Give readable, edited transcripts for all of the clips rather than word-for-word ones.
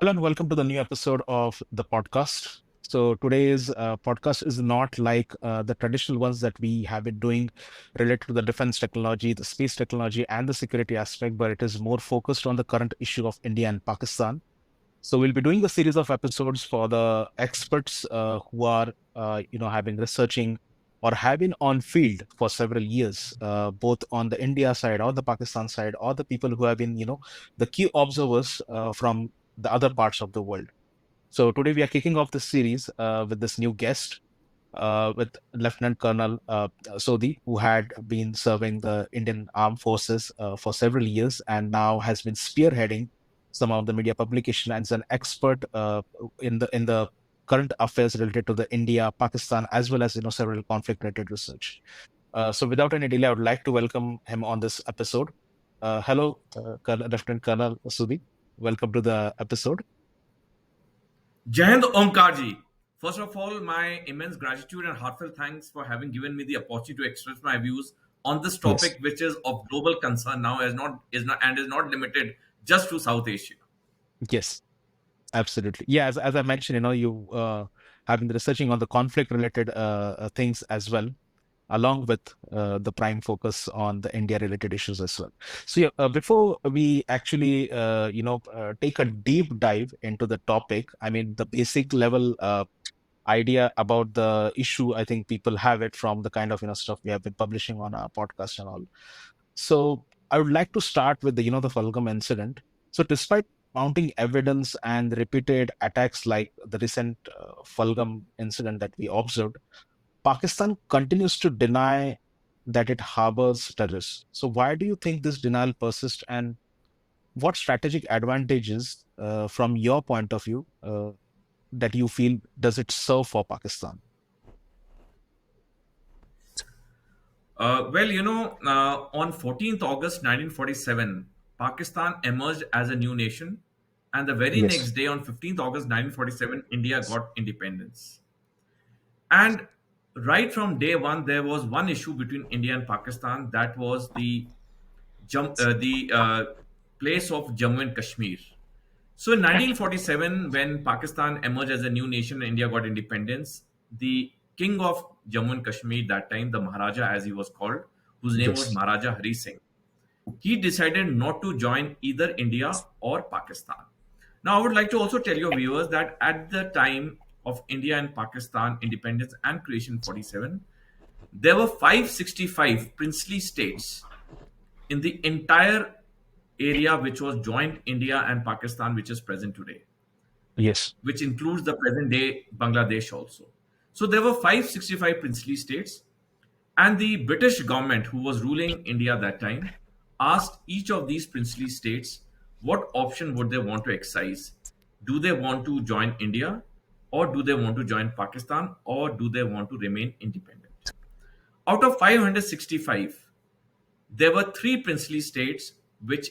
Hello and welcome to the new episode of the podcast. So today's podcast is not like the traditional ones that we have been doing related to the defense technology, the space technology, and the security aspect, but it is more focused on the current issue of India and Pakistan. So we'll be doing a series of episodes for the experts who are, have been researching or have been on field for several years, both on the India side or the Pakistan side, or the people who have been, the key observers from the other parts of the world. So today we are kicking off this series with this new guest, with Lieutenant Colonel Sodhi, who had been serving the Indian Armed Forces for several years and now has been spearheading some of the media publication and is an expert in the current affairs related to the India, Pakistan, as well as several conflict-related research. So without any delay, I would like to welcome him on this episode. Hello, Lieutenant Colonel Sudhi. Welcome to the episode. Jai Hind Omkar ji. First of all, my immense gratitude and heartfelt thanks for having given me the opportunity to express my views on this Yes. topic, which is of global concern now, is not limited just to South Asia. Yes. Absolutely. Yeah, as I mentioned, you have been researching on the conflict-related things as well, along with the prime focus on the India-related issues as well. So, yeah, before we actually, take a deep dive into the topic, I mean, the basic level idea about the issue, I think people have it from the kind of stuff we have been publishing on our podcast and all. So I would like to start with the Pahalgam incident. So despite mounting evidence and repeated attacks like the recent Pahalgam incident that we observed, Pakistan continues to deny that it harbors terrorists. So why do you think this denial persists, and what strategic advantages, from your point of view, that you feel does it serve for Pakistan? On 14th August 1947, Pakistan emerged as a new nation, and the very Yes. next day, on 15th August 1947, India got independence. And right from day one, there was one issue between India and Pakistan, that was the place of Jammu and Kashmir. So in 1947, when Pakistan emerged as a new nation and India got independence, the king of Jammu and Kashmir that time, the Maharaja as he was called, whose name was Yes. Maharaja Hari Singh, he decided not to join either India or Pakistan. Now, I would like to also tell your viewers that at the time of India and Pakistan independence and creation 47, there were 565 princely states in the entire area which was joint India and Pakistan, which is present today, Yes. which includes the present day Bangladesh also. So there were 565 princely states, and the British government, who was ruling India that time, asked each of these princely states what option would they want to exercise. Do they want to join India, or do they want to join Pakistan, or do they want to remain independent? Out of 565, there were three princely states which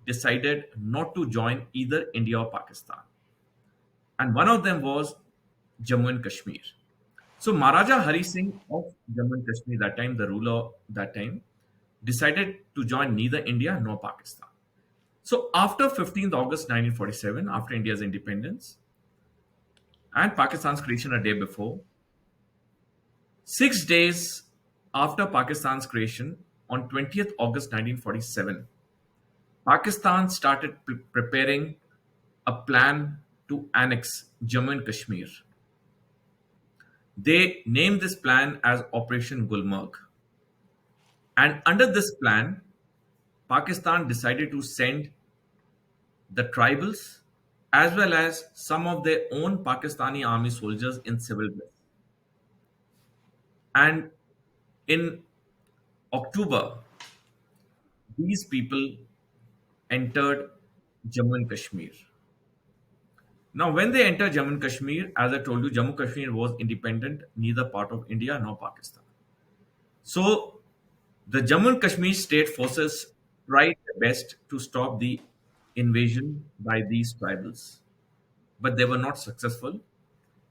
decided not to join either India or Pakistan. And one of them was Jammu and Kashmir. So Maharaja Hari Singh of Jammu and Kashmir, that time the ruler that time, decided to join neither India nor Pakistan. So after 15th August 1947, after India's independence and Pakistan's creation a day before, 6 days after Pakistan's creation, on 20th August 1947, Pakistan started preparing a plan to annex Jammu and Kashmir. They named this plan as Operation Gulmarg. And under this plan, Pakistan decided to send the tribals as well as some of their own Pakistani army soldiers in civil dress. And in October, these people entered Jammu and Kashmir. Now, when they entered Jammu and Kashmir, as I told you, Jammu and Kashmir was independent, neither part of India nor Pakistan. So, the Jammu and Kashmir state forces tried their best to stop the invasion by these tribals, but they were not successful.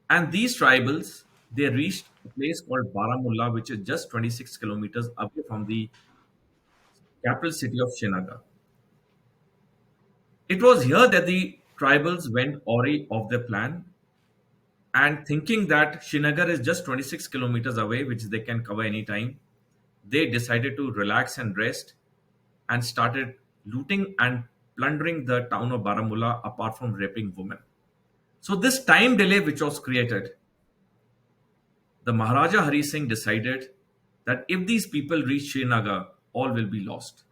And these tribals, they reached a place called Baramulla, which is just 26 kilometers away from the capital city of Srinagar. It was here that the tribals went awry of their plan and thinking that Srinagar is just 26 kilometers away, which they can cover anytime, they decided to relax and rest and started looting and plundering the town of Baramulla apart from raping women. So, this time delay which was created, the Maharaja Hari Singh decided that if these people reach Srinagar, all will be lost.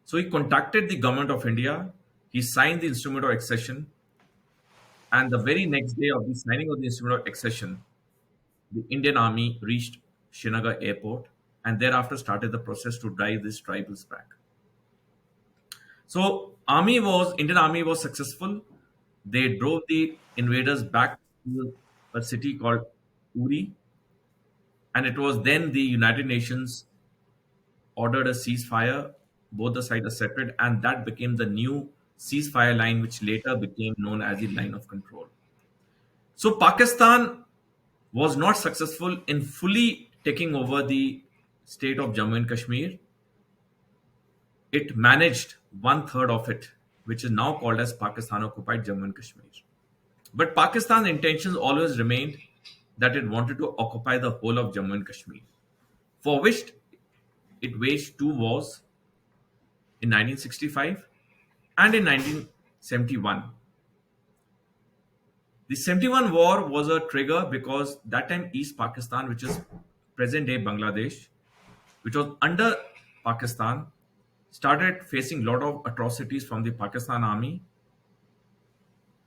So, he contacted the government of India, he signed the instrument of accession, and the very next day of the signing of the instrument of accession, the Indian army reached Srinagar airport and thereafter started the process to drive these tribals back. So Indian army was successful. They drove the invaders back to a city called Uri, and it was then the United Nations ordered a ceasefire. Both the sides accepted, and that became the new ceasefire line, which later became known as the line of control. So Pakistan was not successful in fully taking over the state of Jammu and Kashmir. It managed one third of it, which is now called as Pakistan occupied Jammu and Kashmir. But Pakistan's intentions always remained that it wanted to occupy the whole of Jammu and Kashmir, for which it waged two wars in 1965 and in 1971. The 71 war was a trigger because that time East Pakistan, which is present day Bangladesh, which was under Pakistan, started facing a lot of atrocities from the Pakistan army.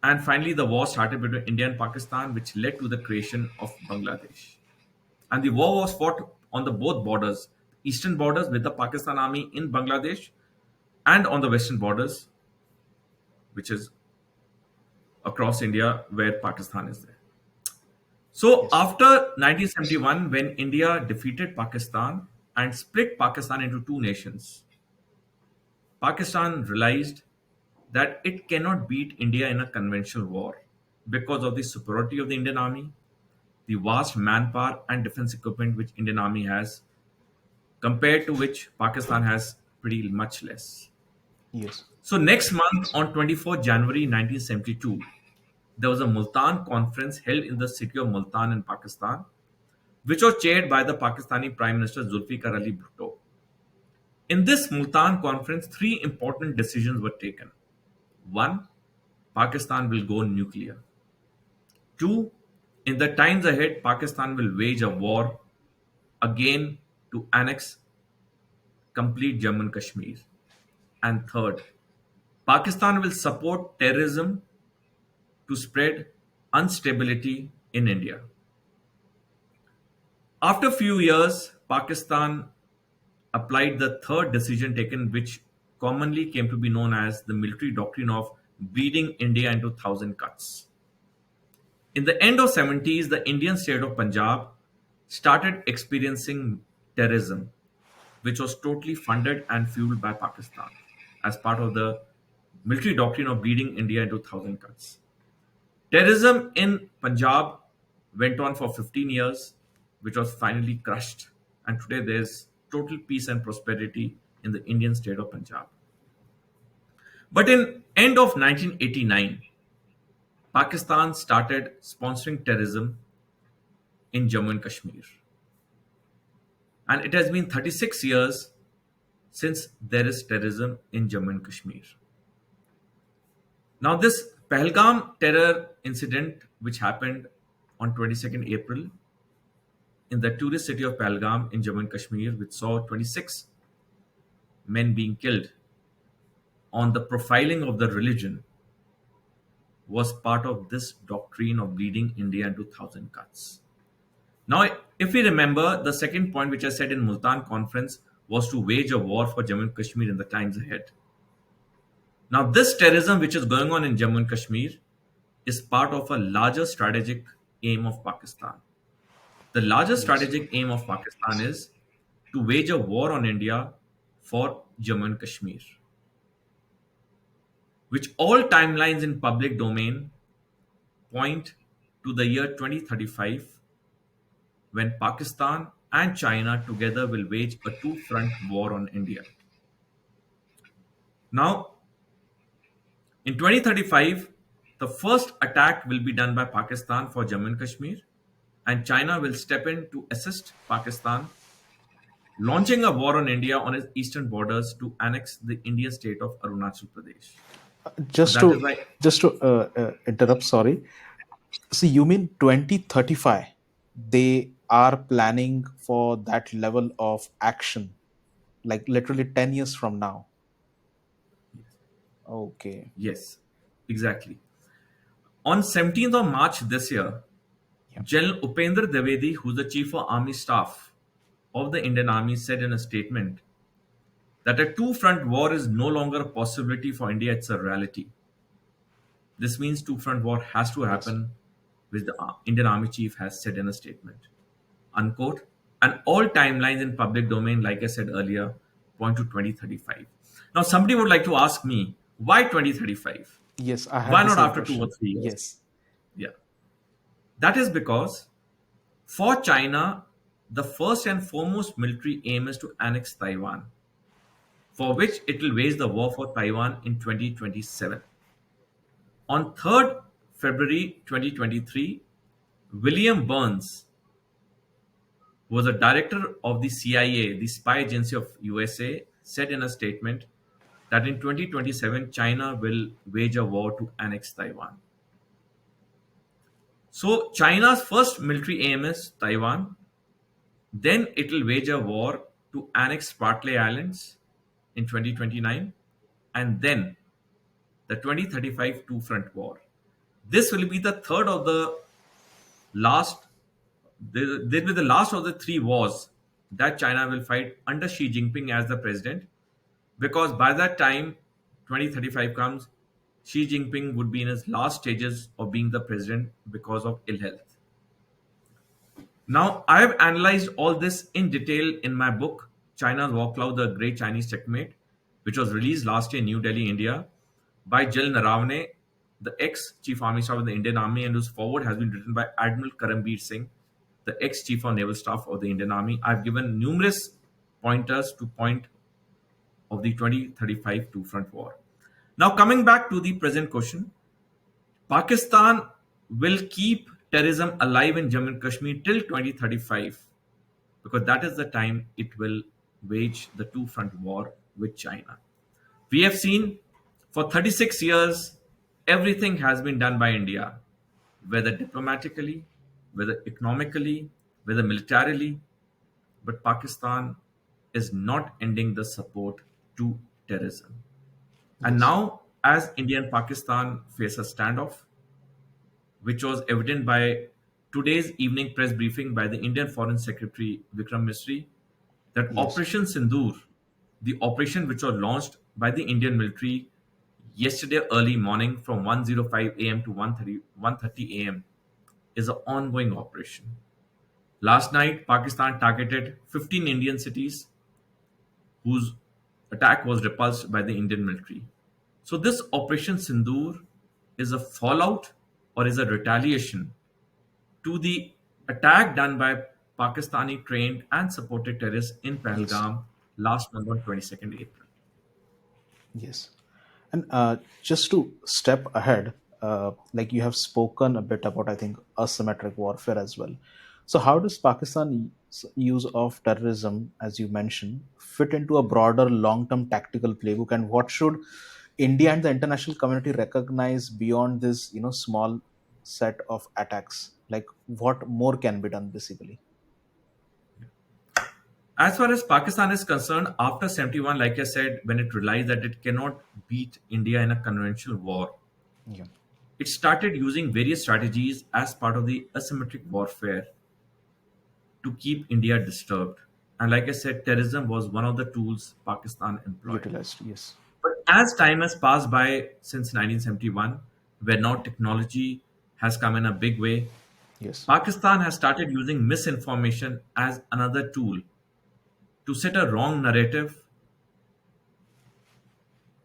And finally, the war started between India and Pakistan, which led to the creation of Bangladesh. And the war was fought on the both borders, eastern borders with the Pakistan army in Bangladesh, and on the western borders, which is across India, where Pakistan is there. So Yes. after 1971, when India defeated Pakistan and split Pakistan into two nations, Pakistan realized that it cannot beat India in a conventional war because of the superiority of the Indian army, the vast manpower and defense equipment which Indian army has, compared to which Pakistan has pretty much less. Yes. So next month on 24th January 1972, there was a Multan conference held in the city of Multan in Pakistan, which was chaired by the Pakistani Prime Minister Zulfikar Ali Bhutto. In this Multan conference, three important decisions were taken. One, Pakistan will go nuclear. Two, in the times ahead, Pakistan will wage a war again to annex complete Jammu and Kashmir. And third, Pakistan will support terrorism to spread instability in India. After a few years, Pakistan applied the third decision taken, which commonly came to be known as the military doctrine of bleeding India into thousand cuts. In the end of 70s, the Indian state of Punjab started experiencing terrorism, which was totally funded and fueled by Pakistan as part of the military doctrine of bleeding India into thousand cuts. Terrorism in Punjab went on for 15 years, which was finally crushed, and today there's total peace and prosperity in the Indian state of Punjab. But in end of 1989, Pakistan started sponsoring terrorism in Jammu and Kashmir. And it has been 36 years since there is terrorism in Jammu and Kashmir. Now, this Pahalgam terror incident, which happened on 22nd April in the tourist city of Pahalgam in Jammu and Kashmir, which saw 26 men being killed on the profiling of the religion, was part of this doctrine of bleeding India into thousand cuts. Now, if we remember, the second point which I said in Multan conference was to wage a war for Jammu and Kashmir in the times ahead. Now, this terrorism which is going on in Jammu and Kashmir is part of a larger strategic aim of Pakistan. The larger Yes. strategic aim of Pakistan is to wage a war on India for Jammu and Kashmir, which all timelines in public domain point to the year 2035 when Pakistan and China together will wage a two front war on India. Now, In 2035, the first attack will be done by Pakistan for Jammu and Kashmir, and China will step in to assist Pakistan, launching a war on India on its eastern borders to annex the Indian state of Arunachal Pradesh. So Just that to is why, interrupt, sorry. So you mean 2035? They are planning for that level of action, like literally 10 years from now. Okay. yes, exactly. On 17th of March this year, Yeah. General Upendra Dwivedi, who's the Chief of Army Staff of the Indian Army, said in a statement that a two front war is no longer a possibility for India, it's a reality. This means two front war has to Yes. happen, which the Indian Army Chief has said in a statement. Unquote. And all timelines in public domain, like I said earlier, point to 2035. Now, somebody would like to ask me, why 2035? Yes, I Why had the not same after 2 or question. 3 years? Yes. Yeah. That is because for China, the first and foremost military aim is to annex Taiwan, for which Yes. it will wage the war for Taiwan in 2027. On 3rd February 2023, William Burns, who was a director of the CIA, the spy agency of USA, said in a statement that in 2027 China will wage a war to annex Taiwan. So China's first military aim is Taiwan, then it will wage a war to annex Spratly Islands in 2029, and then the 2035 two front war. This will be the third of the last, they'll be the last of the three wars that China will fight under Xi Jinping as the president, because by that time 2035 comes, Xi Jinping would be in his last stages of being the president because of ill health. Now, I have analyzed all this in detail in my book, China's War Cloud, The Great Chinese Checkmate, which was released last year in New Delhi, India, by Jal Naravane, the ex Chief Army Staff of the Indian Army, and whose foreword has been written by Admiral Karambir Singh, the ex Chief of Naval Staff of the Indian Army. I've given numerous pointers to point of the 2035 two front war. Now, coming back to the present question, Pakistan will keep terrorism alive in Jammu and Kashmir till 2035, because that is the time it will wage the two front war with China. We have seen for 36 years everything has been done by India, whether diplomatically, whether economically, whether militarily, but Pakistan is not ending the support to terrorism. And Yes. now, as India and Pakistan face a standoff, which was evident by today's evening press briefing by the Indian Foreign Secretary Vikram Misri, that Yes. Operation Sindoor, the operation which was launched by the Indian military yesterday early morning from 1:05 a.m. to 1:30 a.m., is an ongoing operation. Last night, Pakistan targeted 15 Indian cities whose attack was repulsed by the Indian military. So, this Operation Sindoor is a fallout or is a retaliation to the attack done by Pakistani trained and supported terrorists in Yes. Pahalgam last month on 22nd April. Yes. And just to step ahead, like you have spoken a bit about, I think, asymmetric warfare as well. So, how does Pakistan's use of terrorism, as you mentioned, fit into a broader long term tactical playbook? And what should India and the international community recognize beyond this, small set of attacks? Like, what more can be done, basically? As far as Pakistan is concerned, after 71, like I said, when it realized that it cannot beat India in a conventional war, Yeah. it started using various strategies as part of the asymmetric warfare to keep India disturbed. And like I said, terrorism was one of the tools Pakistan employed. Utilized. Yes. But as time has passed by since 1971, where now technology has come in a big way, Yes. Pakistan has started using misinformation as another tool to set a wrong narrative,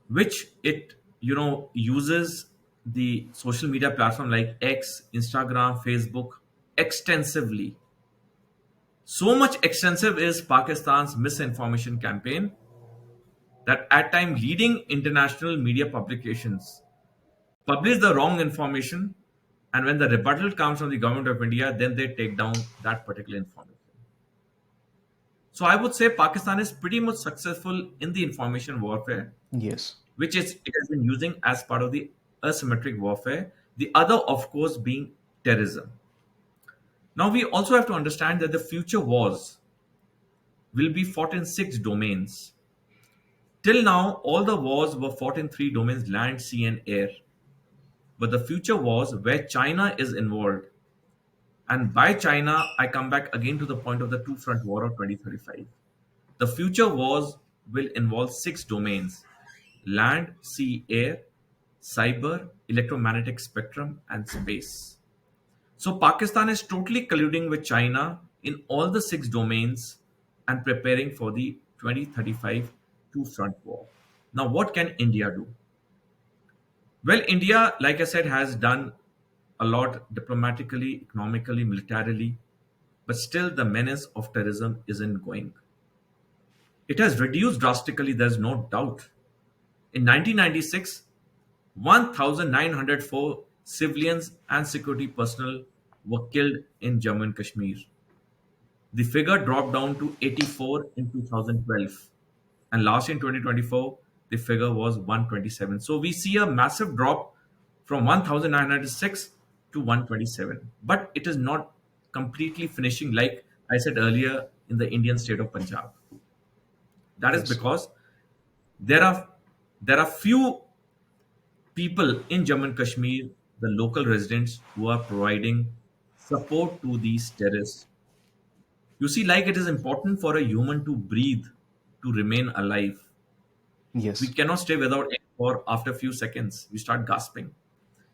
which it uses the social media platform like X, Instagram, Facebook extensively. So much extensive is Pakistan's misinformation campaign that at time leading international media publications publish the wrong information, and when the rebuttal comes from the government of India, then they take down that particular information. So I would say Pakistan is pretty much successful in the information warfare, Yes. which is it has been using as part of the asymmetric warfare. The other, of course, being terrorism. Now we also have to understand that the future wars will be fought in six domains. Till now, all the wars were fought in three domains: land, sea, and air. But the future wars, where China is involved, and by China, I come back again to the point of the two front war of 2035. The future wars will involve six domains: land, sea, air, cyber, electromagnetic spectrum, and space. So Pakistan is totally colluding with China in all the six domains and preparing for the 2035 two front war. Now, what can India do? Well, India, like I said, has done a lot diplomatically, economically, militarily, but still the menace of terrorism isn't going. It has reduced drastically, there's no doubt. In 1996, 1,904 civilians and security personnel were killed in Jammu and Kashmir. The figure dropped down to 84 in 2012. And last year in 2024, the figure was 127. So we see a massive drop from 1,906 to 127. But it is not completely finishing, like I said earlier, in the Indian state of Punjab. That is Yes. because there are there are few people in Jammu and Kashmir, the local residents, who are providing support to these terrorists. You see, like it is important for a human to breathe, to remain alive. We Yes. cannot stay without air for after a few seconds. We start gasping.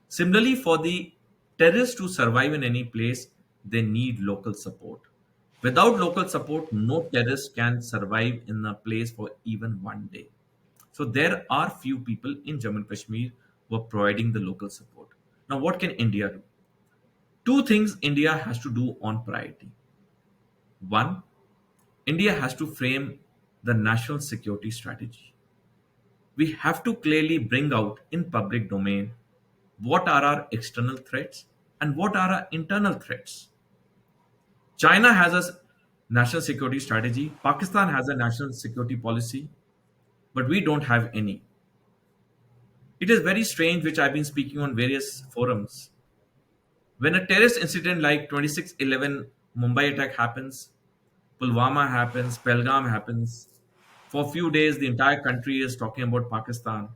Similarly, for the terrorists to survive in any place, they need local support. Without local support, no terrorist can survive in a place for even one day. So there are few people in Jammu and Kashmir who are providing the local support. Now, what can India do? Two things India has to do on priority. One, India has to frame the national security strategy. We have to clearly bring out in public domain what are our external threats and what are our internal threats. China has a national security strategy, Pakistan has a national security policy, but we don't have any. It is very strange, which I've been speaking on various forums. When a terrorist incident like 26/11 Mumbai attack happens, Pulwama happens, Pahalgam happens, for a few days the entire country is talking about Pakistan.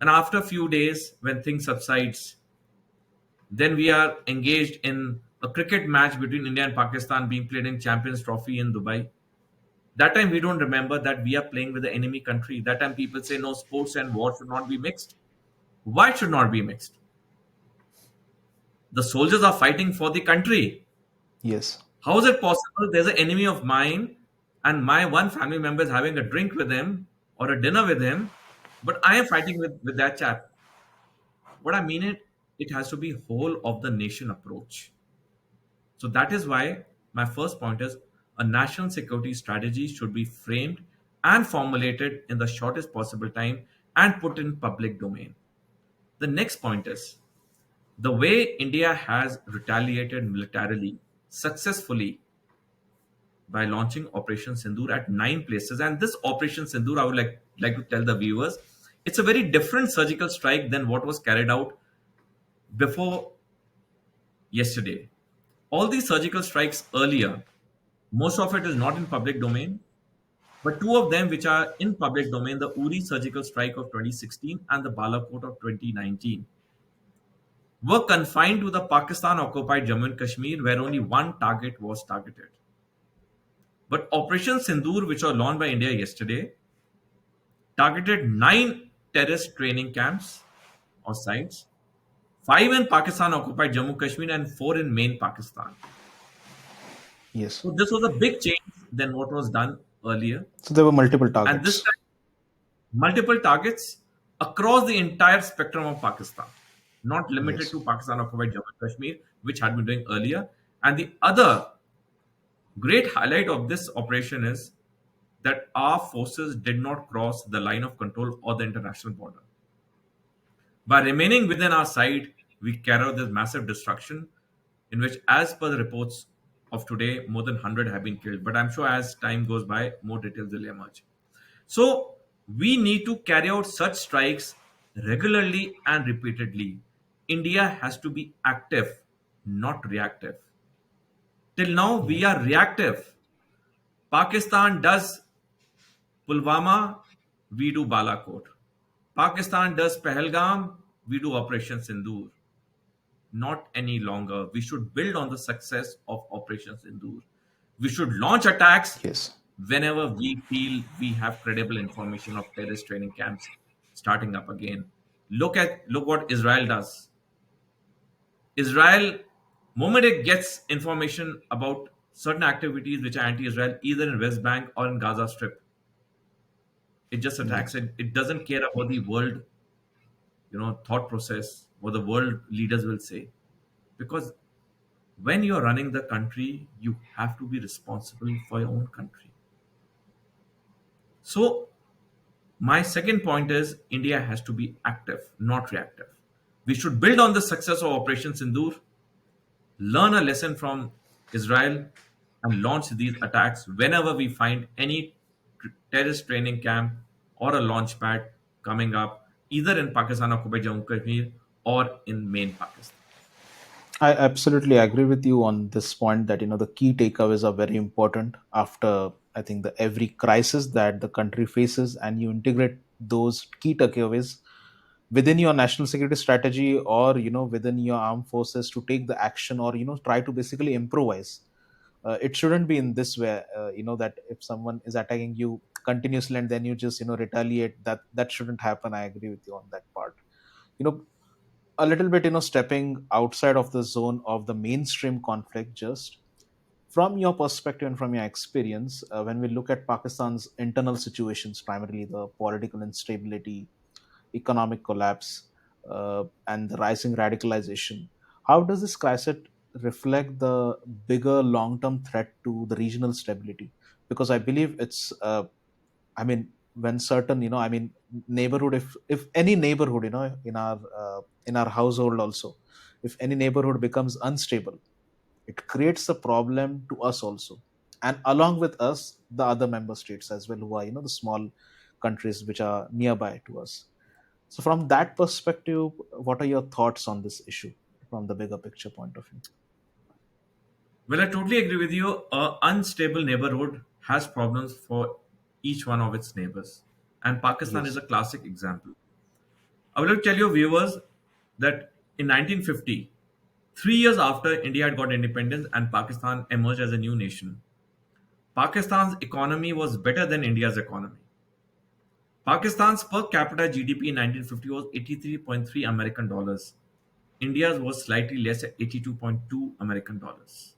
And after a few days, when things subsides, then we are engaged in a cricket match between India and Pakistan being played in Champions Trophy in Dubai. That time we don't remember that we are playing with the enemy country. That time people say no, sports and war should not be mixed. Why it should not be mixed? The soldiers are fighting for the country. Yes. How is it possible there's an enemy of mine and my one family member is having a drink with him or a dinner with him, but I am fighting with that chap? What I mean it has to be whole of the nation approach. So that is why my first point is a national security strategy should be framed and formulated in the shortest possible time and put in public domain. The next point is the way India has retaliated militarily successfully by launching Operation Sindoor at nine places. And this Operation Sindoor, I would like to tell the viewers, it's a very different surgical strike than what was carried out before yesterday. All these surgical strikes earlier, most of it is not in public domain, but two of them which are in public domain, the Uri surgical strike of 2016 and the Balakot of 2019, were confined to the Pakistan occupied Jammu and Kashmir where only one target was targeted. But Operation Sindoor, which was launched by India yesterday, targeted nine terrorist training camps or sites, five in Pakistan occupied Jammu Kashmir and four in main Pakistan. Yes. So this was a big change than what was done earlier. So there were multiple And this targets. time, multiple targets across the entire spectrum of Pakistan, not limited Yes. to Pakistan occupied Jammu and Kashmir, which had been doing earlier. And the other great highlight of this operation is that our forces did not cross the line of control or the international border. By remaining within our side, we carry out this massive destruction, in which, as per the reports of today, more than 100 have been killed. But I'm sure as time goes by, more details will emerge. So, we need to carry out such strikes regularly and repeatedly. India has to be active, not reactive. Till now, we Yes. are reactive. Pakistan does Pulwama, we do Balakot. Pakistan does Pahalgam, we do Operation Sindoor. Not any longer. We should build on the success of Operation Sindoor. We should launch attacks Yes. whenever we feel we have credible information of terrorist training camps starting up again. Look what Israel does. Israel, moment it gets information about certain activities which are anti-Israel, either in West Bank or in Gaza Strip, it just attacks Yes. it. It doesn't care about the world, thought process, what the world leaders will say, because when you're running the country, you have to be responsible for your own country. So, my second point is India has to be active, not reactive. We should build on the success of Operation Sindoor, learn a lesson from Israel, and launch these attacks whenever we find any terrorist training camp or a launch pad coming up, either in Pakistan occupied Jammu Kashmir or in main Pakistan. I absolutely agree with you on this point that the key takeaways are very important after I think the every crisis that the country faces, and you integrate those key takeaways within your national security strategy, or within your armed forces to take the action, or try to basically improvise. It shouldn't be in this way, that if someone is attacking you continuously and then you just retaliate, that shouldn't happen. I agree with you on that part. you know a little bit, stepping outside of the zone of the mainstream conflict, just from your perspective and from your experience, when we look at Pakistan's internal situations, primarily the political instability, economic collapse, and the rising radicalization, how does this crisis reflect the bigger long term threat to the regional stability? Because I believe it's I mean, when certain, neighborhood, if any neighborhood, in our household also, if any neighborhood becomes unstable, it creates a problem to us also, and along with us, the other member states as well, who are the small countries which are nearby to us. So, from that perspective, what are your thoughts on this issue from the bigger picture point of view? Well, I totally agree with you. A unstable neighborhood has problems for each one of its neighbors. And Pakistan is Yes. a classic example. I would like to tell your viewers that in 1950, 3 years after India had got independence and Pakistan emerged as a new nation, Pakistan's economy was better than India's economy. Pakistan's per capita GDP in 1950 was 83.3 American dollars. India's was slightly less at 82.2 American dollars.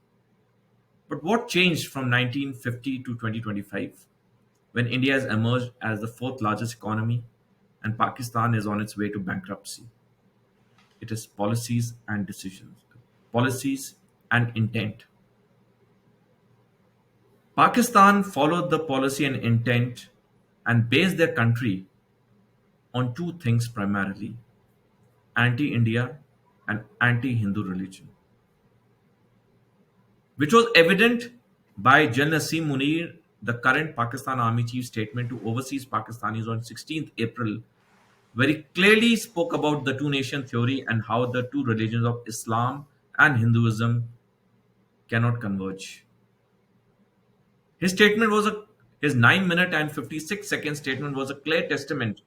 But what changed from 1950 to 2025 when India has emerged as the fourth largest economy and Pakistan is on its way to bankruptcy? It is policies and decisions, policies and intent. Pakistan followed the policy and intent and based their country on two things primarily: anti India and anti Hindu religion, which was evident by General Naseem Munir, the current Pakistan Army Chief statement to overseas Pakistanis on 16th April, where he clearly spoke about the two nation theory and how the two religions of Islam and Hinduism cannot converge. His statement was a his 9 minute and 56-second statement was a clear testament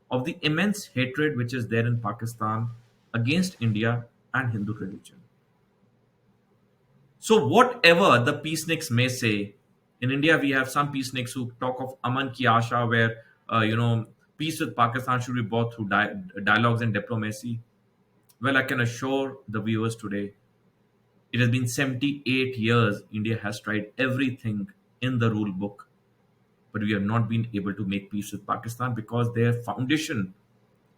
of the immense hatred which is there in Pakistan against India and Hindu religion. So, whatever the peaceniks may say, in India we have some peaceniks who talk of Aman ki Asha, where peace with Pakistan should be brought through dialogues and diplomacy. Well, I can assure the viewers today, it has been 78 years. India has tried everything in the rule book, but we have not been able to make peace with Pakistan because their foundation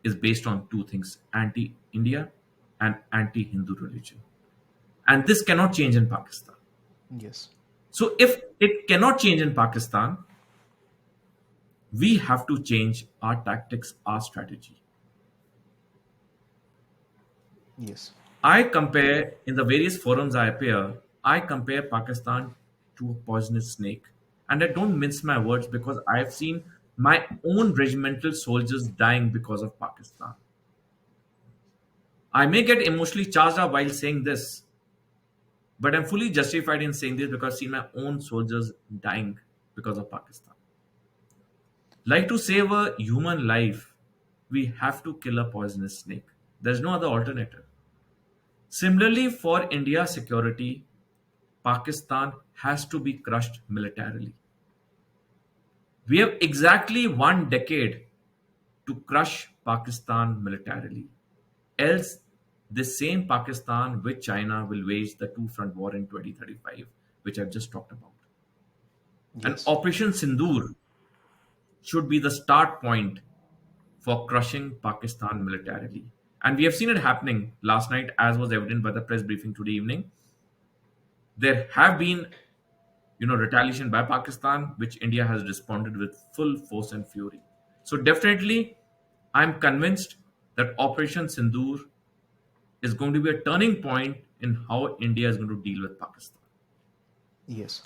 is based on two things: anti India and anti Hindu religion. And this cannot change in Pakistan. Yes. So, if it cannot change in Pakistan, we have to change our tactics, our strategy. Yes. I compare, in the various forums I appear, I compare Pakistan to a poisonous snake. And I don't mince my words because I have seen my own regimental soldiers dying because of Pakistan. I may get emotionally charged up while saying this, but I'm fully justified in saying this because I've seen my own soldiers dying because of Pakistan. Like, to save a human life, we have to kill a poisonous snake. There's no other alternative. Similarly, for India's security, Pakistan has to be crushed militarily. We have exactly 1 decade to crush Pakistan militarily. Else, the same Pakistan with China will wage the two front war in 2035, which I've just talked about. And Yes. Operation Sindoor should be the start point for crushing Pakistan militarily. And we have seen it happening last night, as was evident by the press briefing today evening. There have been, retaliation by Pakistan, which India has responded with full force and fury. So definitely, I'm convinced that Operation Sindoor is going to be a turning point in how India is going to deal with Pakistan. Yes.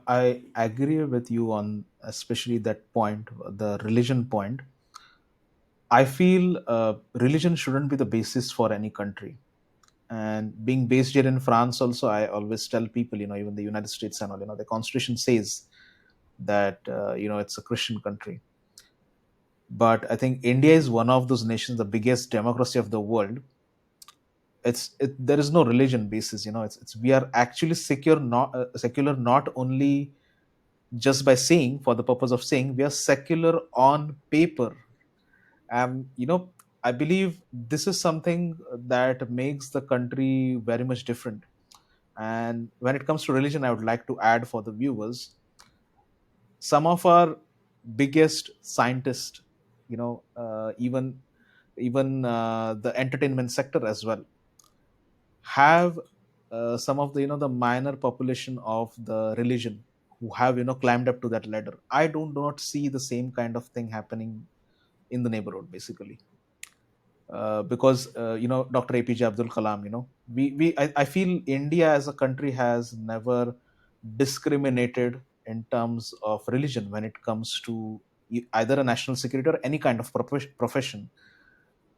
I agree with you on especially that point, the religion point. I feel religion shouldn't be the basis for any country. And being based here in France, also, I always tell people, even the United States and all, the Constitution says that, it's a Christian country. But I think India is one of those nations, the biggest democracy of the world. There is no religion basis. It's we are actually secure, not secular, not only just by saying, for the purpose of saying, we are secular on paper. I believe this is something that makes the country very much different. And when it comes to religion, I would like to add for the viewers, some of our biggest scientists, even the entertainment sector as well, have some of the the minor population of the religion who have climbed up to that ladder. I do not see the same kind of thing happening in the neighborhood, basically. Because Dr. APJ Abdul Kalam, I feel India as a country has never discriminated in terms of religion when it comes to either a national security or any kind of profession.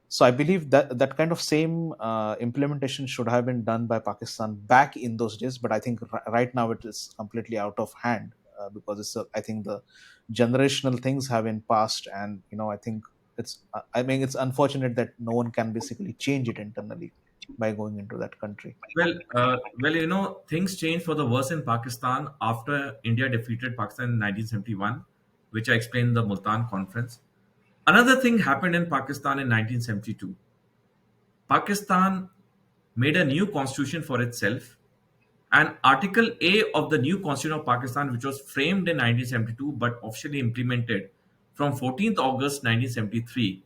So I believe that that kind of same implementation should have been done by Pakistan back in those days. But I think right now it is completely out of hand, because I think the generational things have been passed, and I think I mean, it's unfortunate that no one can basically change it internally by going into that country. Things changed for the worse in Pakistan after India defeated Pakistan in 1971, which I explained in the Multan conference. Another thing happened in Pakistan in 1972. Pakistan made a new constitution for itself, and Article A of the new Constitution of Pakistan, which was framed in 1972 but officially implemented from 14th August 1973,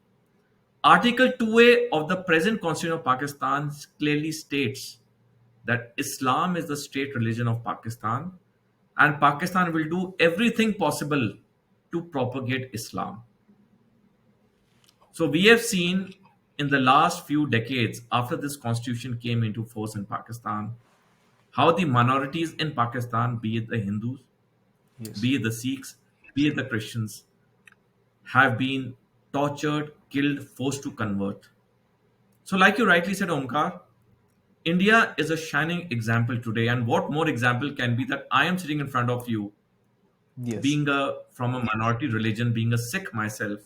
Article 2A of the present Constitution of Pakistan clearly states that Islam is the state religion of Pakistan, and Pakistan will do everything possible to propagate Islam. So we have seen in the last few decades after this constitution came into force in Pakistan how the minorities in Pakistan, be it the Hindus, Yes. be it the Sikhs, be it the Christians, have been tortured, killed, forced to convert. So, like you rightly said, Omkar, India is a shining example today. And what more example can be that I am sitting in front of you, Yes. being from a minority religion, being a Sikh myself,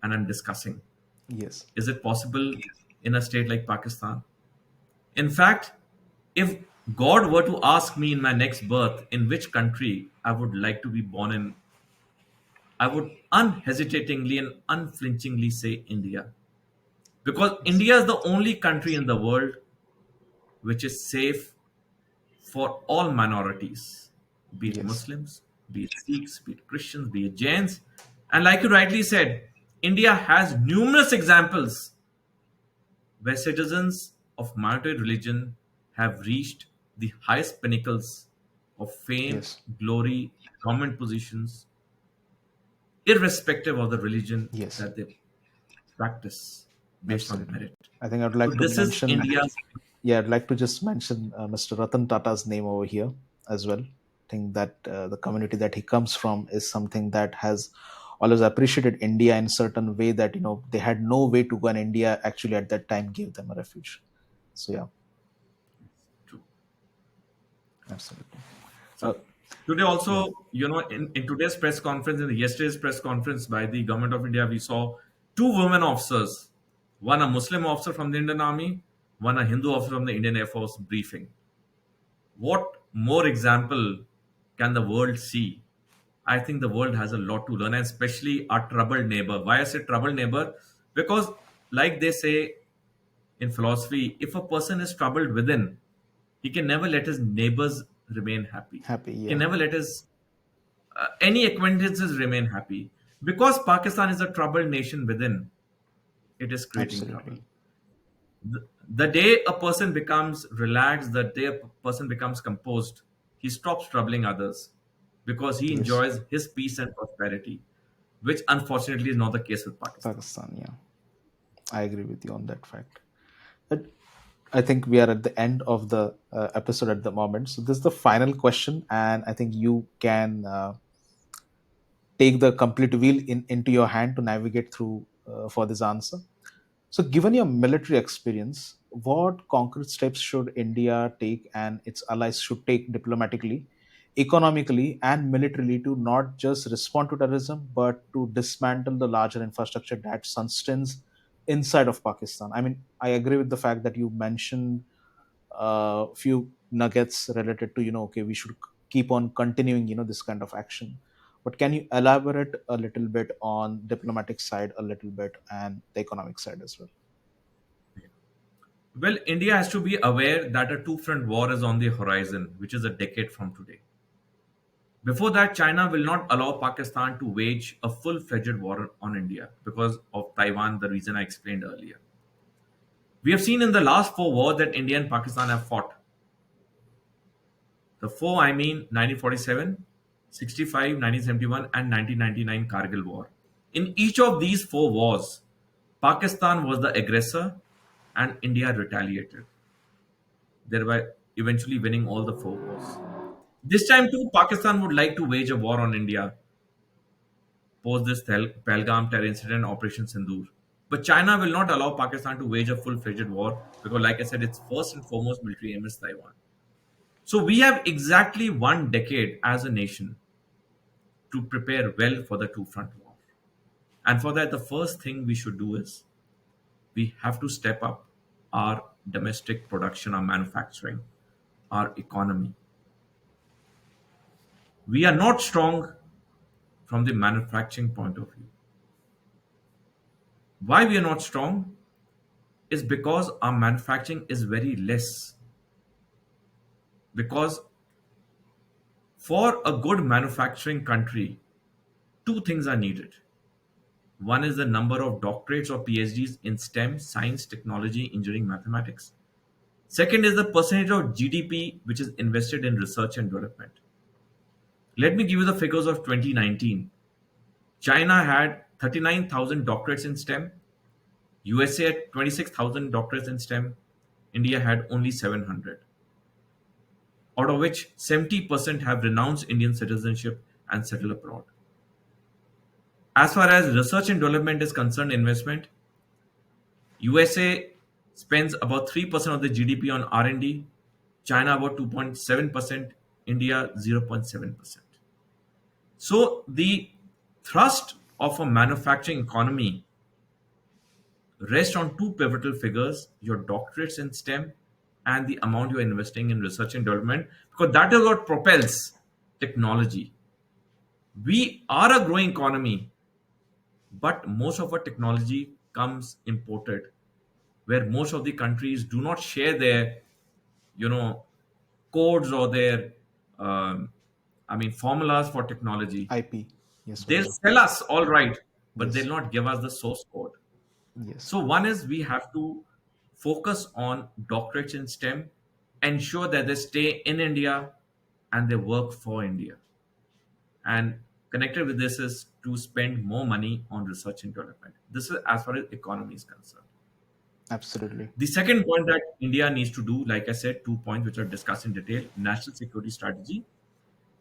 and I'm discussing. Yes. Is it possible in a state like Pakistan? In fact, if God were to ask me in my next birth in which country I would like to be born in, I would unhesitatingly and unflinchingly say India. Because Yes. India is the only country in the world which is safe for all minorities, be it Yes. Muslims, be it Sikhs, be it Christians, be it Jains. And like you rightly said, India has numerous examples where citizens of minority religion have reached the highest pinnacles of fame, Yes. glory, government positions, irrespective of the religion Yes. that they practice. based on Absolutely. merit. I think I'd So like to this is mention, India's. yeah, I'd like to just mention Mr. Ratan Tata's name over here as well. I think that the community that he comes from is something that has always appreciated India in a certain way that, they had no way to go, and India actually at that time gave them a refuge. So, yeah, absolutely. So Uh, today yeah, also, in today's press conference, in the yesterday's press conference by the government of India, we saw two women officers, one a Muslim officer from the Indian Army, one a Hindu officer from the Indian Air Force briefing. What more example can the world see? I think the world has a lot to learn, and especially our troubled neighbor. Why I say troubled neighbor? Because, like they say in philosophy, if a person is troubled within, he can never let his neighbors remain happy. happy. He can Yeah, never let his any acquaintances remain happy. Because Pakistan is a troubled nation within, it is creating trouble. absolutely. The day a person becomes relaxed, the day a person becomes composed, he stops troubling others because he Yes, enjoys his peace and prosperity, which unfortunately is not the case with Pakistan. Pakistan. Yeah, I agree with you on that fact. But I think we are at the end of the episode at the moment. So this is the final question, and I think you can take the complete wheel into your hand to navigate through for this answer. So, given your military experience, what concrete steps should India take and its allies should take diplomatically, economically, and militarily to not just respond to terrorism but to dismantle the larger infrastructure that sustains inside of Pakistan? I mean, I agree with the fact that you mentioned a few nuggets related to, okay, we should keep on continuing, this kind of action. But can you elaborate a little bit on diplomatic side a little bit and the economic side as well? Well, India has to be aware that a two front war is on the horizon, which is a decade from today. Before that, China will not allow Pakistan to wage a full fledged war on India because of Taiwan, the reason I explained earlier. We have seen in the last four wars that India and Pakistan have fought. The four, I mean 1947, 65, 1971, and 1999 Kargil War. In each of these four wars, Pakistan was the aggressor and India retaliated, thereby eventually winning all the four wars. This time too, Pakistan would like to wage a war on India post this Pahalgam terror incident, Operation Sindoor. But China will not allow Pakistan to wage a full-fledged war because, like I said, its first and foremost military aim is Taiwan. So we have exactly one decade as a nation to prepare well for the two-front war. And for that, the first thing we should do is we have to step up our domestic production, our manufacturing, our economy. We are not strong from the manufacturing point of view. Why we are not strong is because our manufacturing is very less. Because for a good manufacturing country, two things are needed. One is the number of doctorates or PhDs in STEM, science, technology, engineering, mathematics. Second is the percentage of GDP which is invested in research and development. Let me give you the figures of 2019. China had 39,000 doctorates in STEM, USA had 26,000 doctorates in STEM, India had only 700, out of which 70% have renounced Indian citizenship and settled abroad. As far as research and development is concerned, investment, USA spends about 3% of the GDP on R&D, China about 2.7%, India 0.7%. So the thrust of a manufacturing economy rests on two pivotal figures: your doctorates in STEM and the amount you're investing in research and development, because that is what propels technology. We are a growing economy, but most of our technology comes imported, where most of the countries do not share their, you know, codes or their, um, formulas for technology. IP. Yes, They'll whatever. sell us all right, but they'll Yes. not give us the source code. Yes. So one is we have to focus on doctorates in STEM, ensure that they stay in India and they work for India. And connected with this is to spend more money on research and development. This is as far as economy is concerned. Absolutely. The second point that India needs to do, like I said, 2 points which are discussed in detail: national security strategy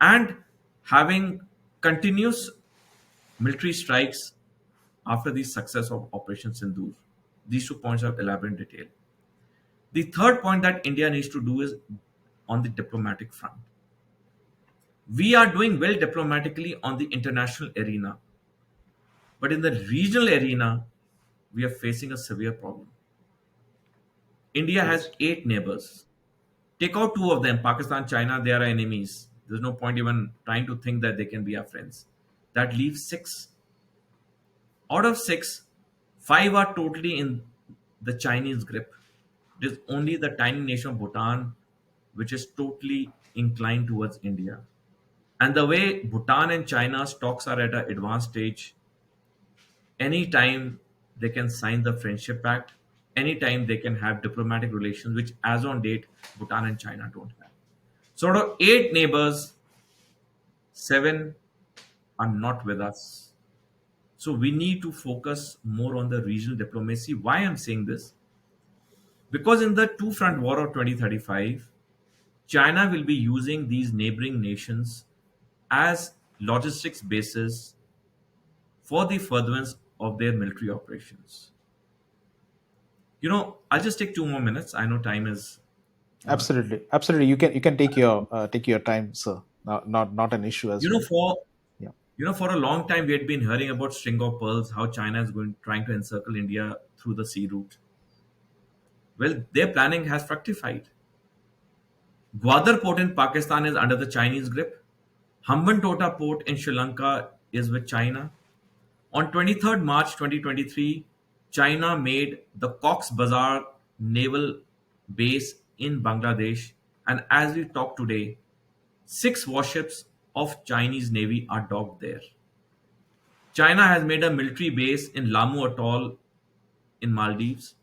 and having continuous military strikes after the success of Operation Sindoor. These 2 points are elaborate in detail. The third point that India needs to do is on the diplomatic front. We are doing well diplomatically on the international arena, but in the regional arena, we are facing a severe problem. India has Yes. 8 neighbors. Take out 2 of them, Pakistan, China, they are our enemies. There's no point even trying to think that they can be our friends. That leaves 6. Out of 6, 5 are totally in the Chinese grip. It is only the tiny nation of Bhutan which is totally inclined towards India. And the way Bhutan and China's talks are at an advanced stage, anytime they can sign the friendship pact, anytime they can have diplomatic relations, which as on date, Bhutan and China don't have. So out of 8 neighbors, 7 are not with us. So we need to focus more on the regional diplomacy. Why I'm saying this? Because in the two front war of 2035, China will be using these neighboring nations as logistics bases for the furtherance of their military operations. I'll just take 2 more minutes. I know time is, uh, Absolutely. Absolutely. You can take your time, sir. Not an issue you as know, well. for Yeah. for a long time we had been hearing about string of pearls, how China is going trying to encircle India through the sea route. Well, their planning has fructified. Gwadar port in Pakistan is under the Chinese grip. Hambantota port in Sri Lanka is with China. On 23rd March 2023, China made the Cox's Bazar naval base in Bangladesh, and as we talk today, 6 warships of Chinese Navy are docked there. China has made a military base in Lamu Atoll in Maldives.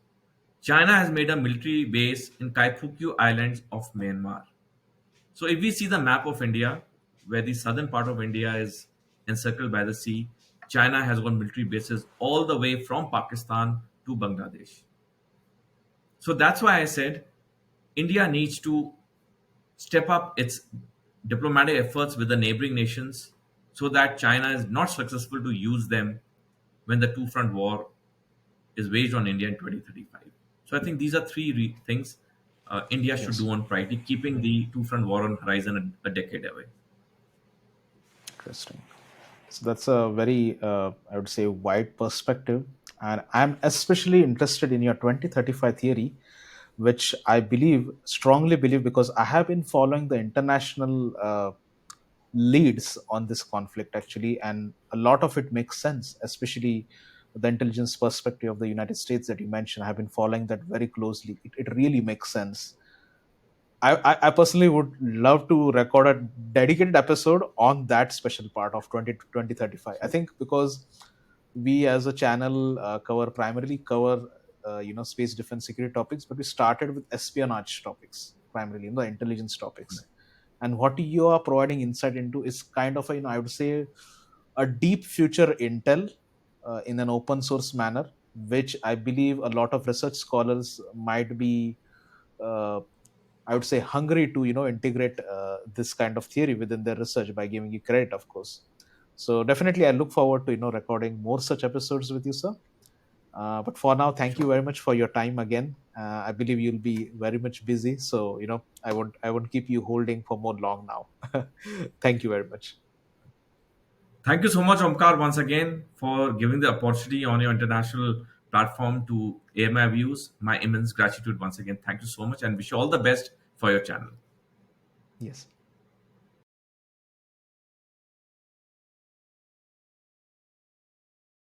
China has made a military base in Kaikukyu Islands of Myanmar. So if we see the map of India, where the southern part of India is encircled by the sea, China has got military bases all the way from Pakistan to Bangladesh. So that's why I said India needs to step up its diplomatic efforts with the neighboring nations so that China is not successful to use them when the two front war is waged on India in 2035. So I think these are three things India should Yes. do on priority, keeping the two front war on horizon a decade away. Interesting. So that's a very, I would say, wide perspective. And I'm especially interested in your 2035 theory, which I believe, strongly believe, because I have been following the international leads on this conflict actually, and a lot of it makes sense, especially the intelligence perspective of the United States that you mentioned. I have been following that very closely. It really makes sense. I personally would love to record a dedicated episode on that special part of 2035. I think because we as a channel cover space defense security topics, but we started with espionage topics primarily, the intelligence topics. And what you are providing insight into is kind of a, I would say, a deep future intel in an open source manner, which I believe a lot of research scholars might be uh, I would say hungry to integrate this kind of theory within their research by giving you credit, of course. So definitely, I look forward to recording more such episodes with you, sir. But for now, thank you Sure. very much for your time again. I believe you'll be very much busy, so I won't keep you holding for more long now. Thank you very much. Thank you so much, Omkar, once again for giving the opportunity on your international platform to air my views. My immense gratitude once again. Thank you so much and wish you all the best for your channel. Yes.